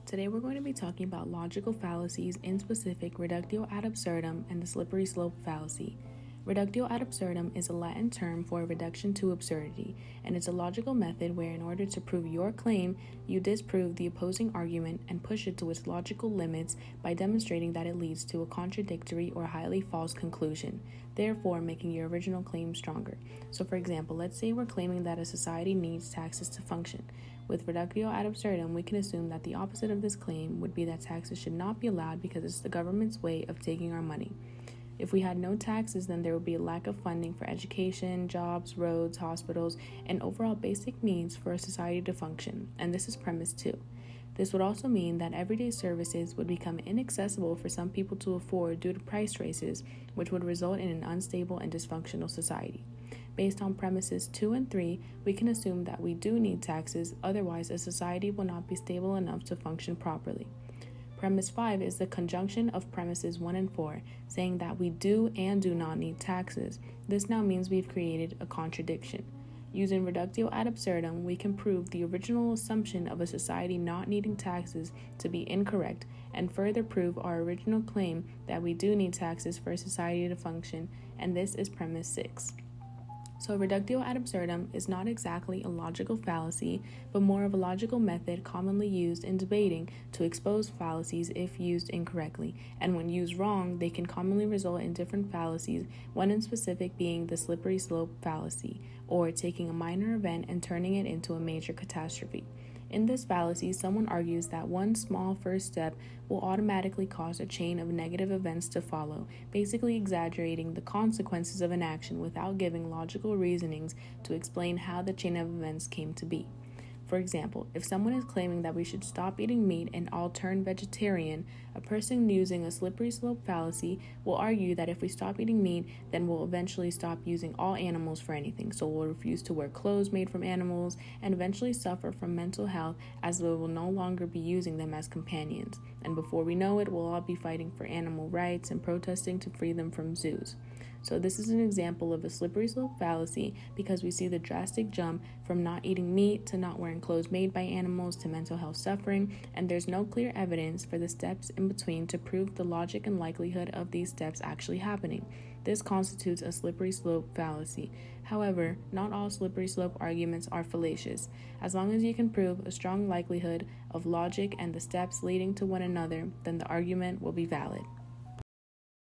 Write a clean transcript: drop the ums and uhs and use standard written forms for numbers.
Today we're going to be talking about logical fallacies, in specific reductio ad absurdum and the slippery slope fallacy. Reductio ad absurdum is a Latin term for reduction to absurdity, and it's a logical method where in order to prove your claim, you disprove the opposing argument and push it to its logical limits by demonstrating that it leads to a contradictory or highly false conclusion, therefore making your original claim stronger. So for example, let's say we're claiming that a society needs taxes to function. With reductio ad absurdum, we can assume that the opposite of this claim would be that taxes should not be allowed because it's the government's way of taking our money. If we had no taxes, then there would be a lack of funding for education, jobs, roads, hospitals, and overall basic needs for a society to function, and this is premise 2. This would also mean that everyday services would become inaccessible for some people to afford due to price raises, which would result in an unstable and dysfunctional society. Based on premises 2 and 3, we can assume that we do need taxes, otherwise a society will not be stable enough to function properly. Premise 5 is the conjunction of premises 1 and 4, saying that we do and do not need taxes. This now means we've created a contradiction. Using reductio ad absurdum, we can prove the original assumption of a society not needing taxes to be incorrect, and further prove our original claim that we do need taxes for a society to function, and this is premise 6. So reductio ad absurdum is not exactly a logical fallacy, but more of a logical method commonly used in debating to expose fallacies if used incorrectly, and when used wrong, they can commonly result in different fallacies, one in specific being the slippery slope fallacy, or taking a minor event and turning it into a major catastrophe. In this fallacy, someone argues that one small first step will automatically cause a chain of negative events to follow, basically exaggerating the consequences of an action without giving logical reasonings to explain how the chain of events came to be. For example, if someone is claiming that we should stop eating meat and all turn vegetarian, a person using a slippery slope fallacy will argue that if we stop eating meat, then we'll eventually stop using all animals for anything. So we'll refuse to wear clothes made from animals and eventually suffer from mental health as we will no longer be using them as companions. And before we know it, we'll all be fighting for animal rights and protesting to free them from zoos. So this is an example of a slippery slope fallacy because we see the drastic jump from not eating meat to not wearing clothes made by animals to mental health suffering, and there's no clear evidence for the steps in between to prove the logic and likelihood of these steps actually happening. This constitutes a slippery slope fallacy. However, not all slippery slope arguments are fallacious. As long as you can prove a strong likelihood of logic and the steps leading to one another, then the argument will be valid.